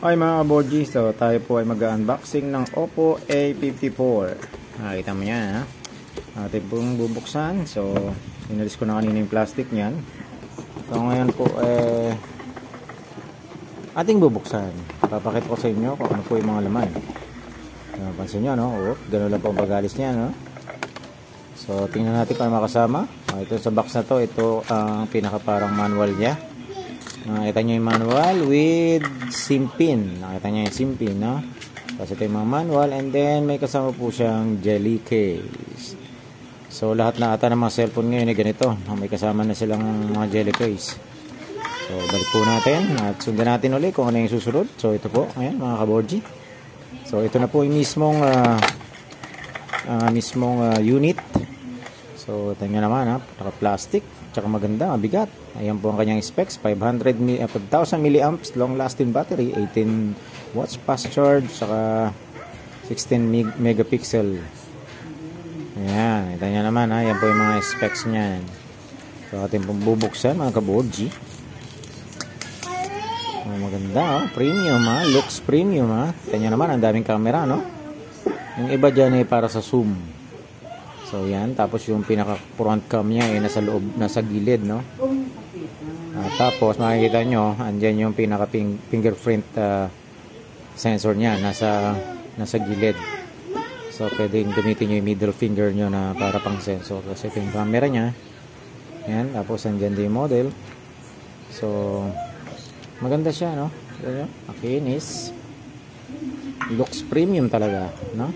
Hi mga kaborgi, so tayo po ay mag-unboxing ng Oppo A54. Nakita mo yan ha. Atin pong bubuksan. So inalis ko na kanina yung plastic nyan. So ngayon po ating bubuksan. Papakita ko sa inyo kung ano po yung mga laman. Pansin nyo no, gano'n lang po ang pagalis nya no. So tingnan natin kung ano makasama. Ito sa box na to, ito ang pinaka parang manual nya. Nakita nyo yung manual with SIM pin. Nakita nyo yung SIM pin, no? Tapos ito yung mga manual. And then, may kasama po siyang jelly case. So, lahat na ata ng mga cellphone ngayon ay ganito. May kasama na silang mga jelly case. So, balik po natin. At sundan natin ulit kung ano yung susunod. So, ito po. Ayan, mga kaborgi. So, ito na po yung mismong unit. So, ito nyo naman, ha? Naka-plastic. Tsaka maganda, mabigat. Ayan po ang kanyang specs, 5,000 milliamps long lasting battery, 18 watts fast charge, saka 16 megapixel. Ayan, ito nyo naman ha, ayan po yung mga specs nyan. So ating pong bubuksan mga kaborgi. Maganda premium ha, looks premium ha. Ito nyo naman, ang daming camera no. Yung iba dyan ay para sa zoom. So yan, tapos yung pinaka front cam niya ay nasa loob, nasa gilid no. Tapos makikita nyo, andyan yung pinaka fingerprint sensor niya, nasa gilid. So pwedeng gamitin nyo yung middle finger nyo na para pang sensor. Kasi ito yung camera niya. Yan, tapos andyan din yung model. So maganda siya no. Makinis. Looks premium talaga no.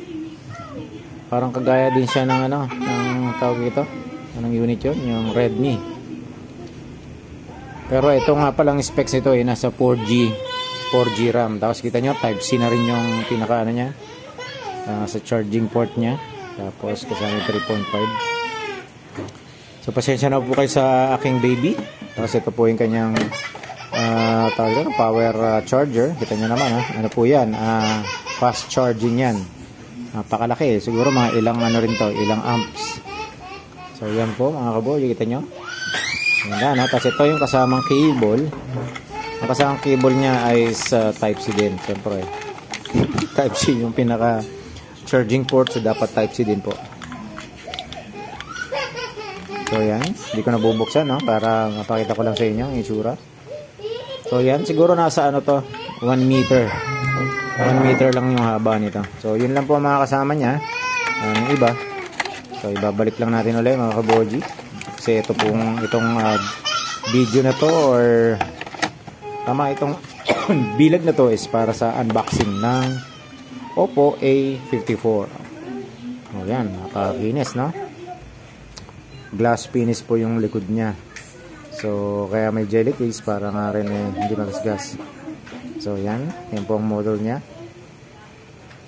Parang kagaya din siya ng ng tawag ito. Anong unit yun? Yung Redmi. Pero ito nga palang specs nito nasa 4G RAM. Tapos kita nyo, Type-C na rin yung pinaka niya. Sa charging port niya. Tapos kasama 3.5. So pasensya na po kayo sa aking baby. Tapos ito po yung kanyang tawag ito, power charger. Kita nyo naman ha. Ano po yan? Fast charging yan. Napakalaki. Siguro mga ilang rin to, ilang amps. So yan po mga kaborgi, kita nyo. Yan ha. Tapos ito yung kasamang cable. Ang kasamang cable niya ay sa Type-C din. Siyempre. Type-C yung pinaka charging port. So dapat Type-C din po. So yan. Hindi ko nabubuksan no. Para mapakita ko lang sa inyo ang itsura. So yan. Siguro nasa to. 1 meter. 1 meter lang yung haba nito. So yun lang po ang mga kasama niya. Yung iba. So ibabalik lang natin ulit mga kaborgi. Kasi itong video na to or tama itong bilag na to is para sa unboxing ng Oppo A54. O yan, nakakinis no. Glass finish po yung likod niya. So kaya may jelly case para nga rin hindi magasgas. So yan po ang model niya.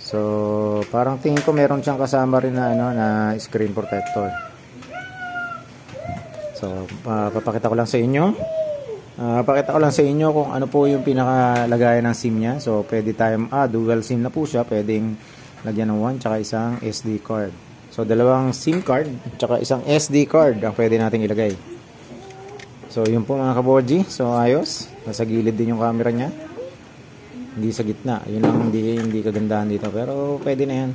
So parang tingin ko meron siyang kasama rin na na screen protector. So papakita ko lang sa inyo. Pakita ko lang sa inyo kung ano po yung pinakalagayan ng SIM niya. So pwede tayong dual SIM na po siya. Pwedeng lagyan ng 1 tsaka isang SD card. So dalawang SIM card tsaka isang SD card ang pwede nating ilagay. So yun po mga kaborgi. So ayos. Nasa gilid din yung camera niya. Hindi sa gitna. Yun lang hindi kagandahan dito. Pero pwede na yan.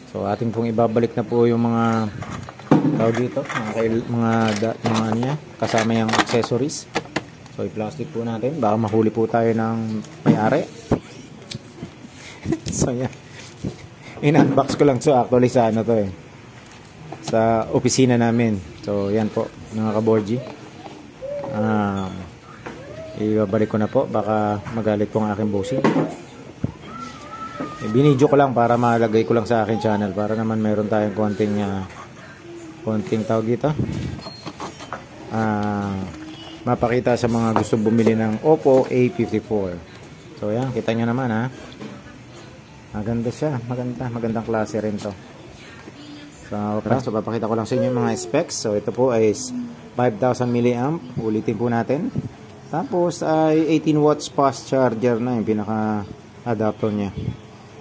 So ating pong ibabalik na po yung mga tawag dito. Mga niya. Kasama yung accessories. So i-plastic po natin. Baka mahuli po tayo ng may-ari. So yan. In-unbox ko lang so actually sa to sa opisina namin. So yan po mga kaborgi. Ibabalik ko na po, baka magalit po ang aking bossing. Binidyo ko lang para malagay ko lang sa aking channel para naman meron tayong konting tawag dito. Mapakita sa mga gusto bumili ng Oppo A54. So yan, kita nyo naman ha. Maganda siya, magandang klase rin to. So papakita ko lang sa inyo mga specs. So ito po ay 5,000 milliamp. Ulitin po natin. Tapos ay 18 watts fast charger na yung pinaka adapter niya.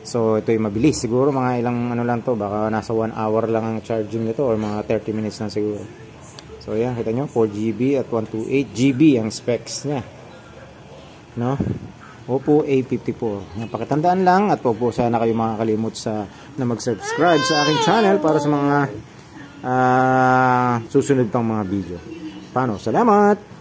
So ito ay mabilis. Siguro mga ilang lang to. Baka nasa 1 hour lang ang charging nito or mga 30 minutes na siguro. So yan, kita nyo, 4GB at 128GB ang specs niya. no? Oppo A54. Napakatandaan lang at po sana kayo makakalimot na mag-subscribe sa aking channel para sa mga susunod pang mga video. Paano? Salamat!